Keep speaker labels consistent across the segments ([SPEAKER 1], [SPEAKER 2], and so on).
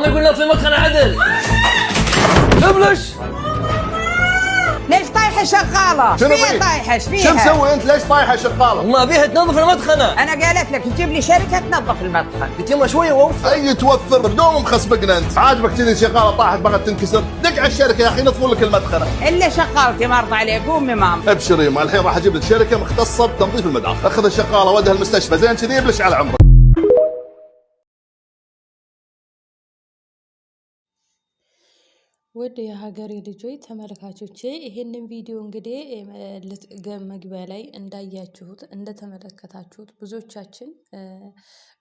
[SPEAKER 1] انا اقول لك في مكان عدل. ابلش.
[SPEAKER 2] ليش طايحه شغاله؟ فيها طايحه ايش فيها؟
[SPEAKER 3] شو مسوي انت؟ ليش طايحه شغاله؟
[SPEAKER 1] ما بيها تنظف المدخنه.
[SPEAKER 2] انا قالت لك تجيب لي شركه تنظف المدخن.
[SPEAKER 1] قلت يما شويه ووفر.
[SPEAKER 3] اي توفر دوم مخصبقنا انت. عاجبك كذي شغاله طاحت بغت تنكسر؟ دق على الشركه يا اخي ينظفون لك المدخنه.
[SPEAKER 2] الا شغالتي ما ارضى عليه. قومي مام.
[SPEAKER 3] ابشري ما الحين راح اجيب لك شركه مختصه بتنظيف المدعاه. اخذ الشغاله ودها المستشفى زين كذي ابلش على عمرك.
[SPEAKER 4] ወደ የሀገሬ ልጆች ተመልካቾቼ ይሄንን ቪዲዮ እንግዲህ መግቢያ ላይ እንዳያችሁት እንደተመለከታችሁት ብዙዎቻችን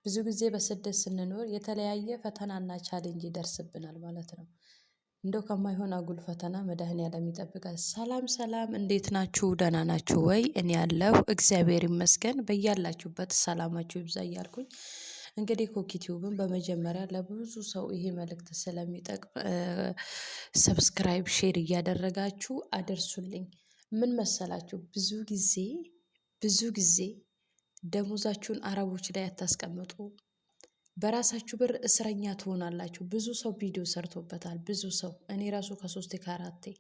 [SPEAKER 4] ብዙ ጊዜ በስደት ስንኖር የተለያየ ፈተናና ቻሌንጅ ይደርስብናል ማለት ነው። እንደው ከማይሆን አጉል ፈተና መድኃኒዓለም ይጠብቃል። ሰላም ሰላም፣ እንዴት ናችሁ? ደህና ናችሁ ወይ? እኔ ያለሁ እግዚአብሔር ይመስገን። በያላችሁበት ሰላማችሁ ይብዛ እያልኩኝ እንግዲህ ኮኪቲዩብን በመጀመሪያ ለብዙ ሰው ይሄ መልእክት ስለሚጠቅም ሰብስክራይብ ሼር እያደረጋችሁ አደርሱልኝ። ምን መሰላችሁ? ብዙ ጊዜ ደሞዛችሁን አረቦች ላይ አታስቀምጡ። በራሳችሁ ብር እስረኛ ትሆናላችሁ። ብዙ ሰው ቪዲዮ ሰርቶበታል። ብዙ ሰው እኔ ራሱ ከ3 ከ4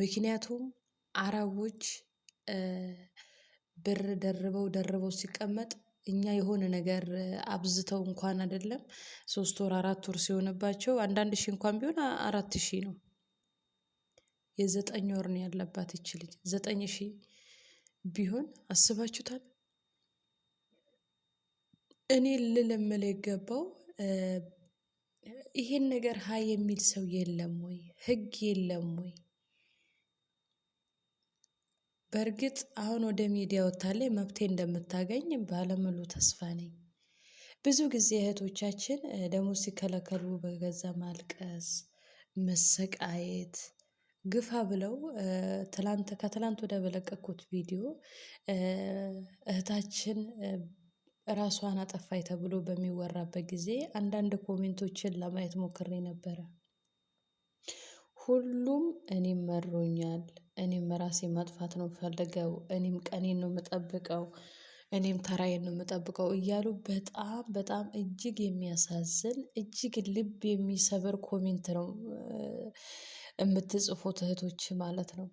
[SPEAKER 4] ምክንያቱም አረቦች ብር ደርበው ሲቀመጥ እኛ የሆነ ነገር አብዝተው እንኳን አይደለም 3 ወር 4 ወር ሲሆንባቸው አንዳንድ ሺህ እንኳን ቢሆን 4000 ነው። የ9 ወር ነው ያለባት እቺ ልጅ 9000 ቢሆን አስባችሁታል? እኔ ልለምል የገባው ይሄን ነገር ሀይ የሚል ሰው የለም ወይ? ህግ የለም ወይ? በእርግጥ አሁን ወደ ሚዲያ ወጣለች መብቴ እንደምታገኝ ባለሙሉ ተስፋ ነኝ። ብዙ ጊዜ እህቶቻችን ደሞዝ ሲከለከሉ በገዛ ማልቀስ፣ መሰቃየት ግፋ ብለው ከትላንት ወደ በለቀኩት ቪዲዮ እህታችን ራሷን አጠፋይ ተብሎ በሚወራበት ጊዜ አንዳንድ ኮሜንቶችን ለማየት ሞክሬ ነበረ። ሁሉም እኔም መሮኛል፣ እኔም ራሴ ማጥፋት ነው ፈልገው፣ እኔም ቀኔን ነው የምጠብቀው፣ እኔም ተራዬን ነው የምጠብቀው እያሉ በጣም እጅግ የሚያሳዝን እጅግ ልብ የሚሰብር ኮሜንት ነው የምትጽፉት እህቶች ማለት ነው።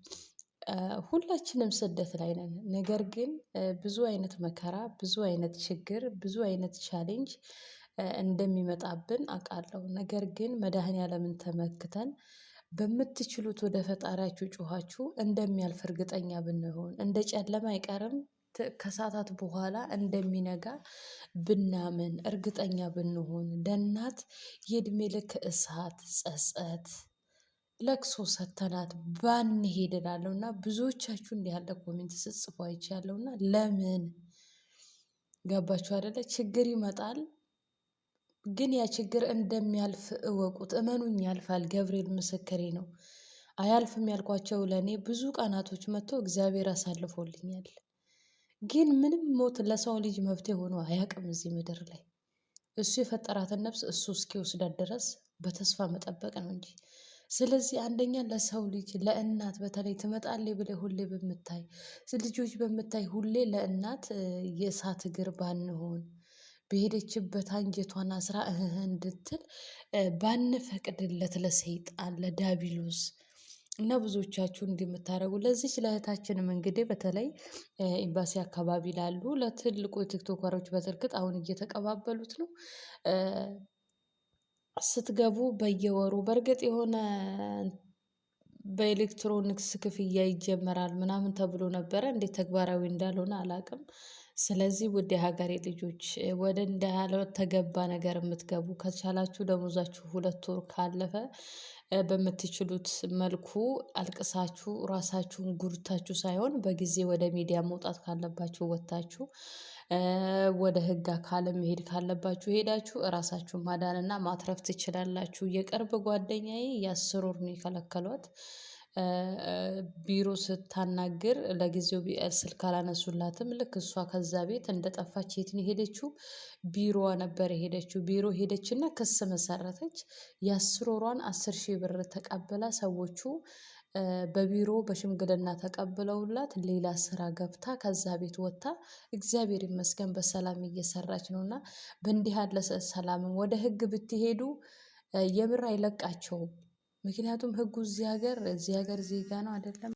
[SPEAKER 4] ሁላችንም ስደት ላይ ነን። ነገር ግን ብዙ አይነት መከራ፣ ብዙ አይነት ችግር፣ ብዙ አይነት ቻሌንጅ እንደሚመጣብን አውቃለሁ። ነገር ግን መድኃኒዓለምን ተመክተን በምትችሉት ወደ ፈጣሪያችሁ ጮኻችሁ እንደሚያልፍ እርግጠኛ ብንሆን፣ እንደ ጨለማ አይቀርም ከሰዓታት በኋላ እንደሚነጋ ብናምን እርግጠኛ ብንሆን፣ ለእናት የእድሜ ልክ እሳት ጸጸት ለቅሶ ሰተናት ባንሄድ እላለሁ እና ብዙዎቻችሁ እንዲህ ያለ ኮሜንት ስጽፉ አይቻለሁ። እና ለምን ገባችሁ አይደለ? ችግር ይመጣል፣ ግን ያ ችግር እንደሚያልፍ እወቁት። እመኑኝ ያልፋል። ገብርኤል ምስክሬ ነው። አያልፍም ያልኳቸው ለእኔ ብዙ ቀናቶች መጥተው እግዚአብሔር አሳልፎልኛል። ግን ምንም ሞት ለሰው ልጅ መፍትሄ ሆኖ አያውቅም እዚህ ምድር ላይ። እሱ የፈጠራትን ነፍስ እሱ እስኪወስዳት ድረስ በተስፋ መጠበቅ ነው እንጂ። ስለዚህ አንደኛ ለሰው ልጅ ለእናት በተለይ ትመጣለች ብለህ ሁሌ በምታይ ልጆች በምታይ ሁሌ ለእናት የእሳት እግር ባንሆን፣ በሄደችበት አንጀቷን አስራ እንድትል ባንፈቅድለት ለሰይጣን ለዳቢሎስ እና ብዙዎቻችሁ እንደምታደርጉ ለዚች ለእህታችንም እንግዲህ በተለይ ኤምባሲ አካባቢ ላሉ ለትልቁ ቲክቶከሮች በትርግጥ አሁን እየተቀባበሉት ነው። ስትገቡ በየወሩ በእርግጥ የሆነ በኤሌክትሮኒክስ ክፍያ ይጀመራል ምናምን ተብሎ ነበረ። እንዴት ተግባራዊ እንዳልሆነ አላውቅም። ስለዚህ ውድ የሀገሬ ልጆች ወደ እንዳልተገባ ነገር የምትገቡ ከቻላችሁ ደሞዛችሁ 2 ወር ካለፈ በምትችሉት መልኩ አልቅሳችሁ ራሳችሁን ጉድታችሁ ሳይሆን በጊዜ ወደ ሚዲያ መውጣት ካለባችሁ ወጥታችሁ ወደ ህግ አካል መሄድ ካለባችሁ ሄዳችሁ ራሳችሁን ማዳንና ማትረፍ ትችላላችሁ። የቅርብ ጓደኛዬ የ10 ወር ነው የከለከሏት። ቢሮ ስታናግር ለጊዜው ስልክ አላነሱላትም። ልክ እሷ ከዛ ቤት እንደጠፋች የት ነው ሄደችው? ቢሮዋ ነበር ሄደችው። ቢሮ ሄደችና ክስ መሰረተች። የ10 ወሯን 10,000 ብር ተቀብላ ሰዎቹ በቢሮ በሽምግልና ተቀብለውላት ሌላ ስራ ገብታ ከዛ ቤት ወጥታ እግዚአብሔር ይመስገን በሰላም እየሰራች ነውና በእንዲህ ያለ ሰላም ወደ ህግ ብትሄዱ የምር አይለቃቸውም። ምክንያቱም ህጉ እዚህ ሀገር ዜጋ ነው አይደለም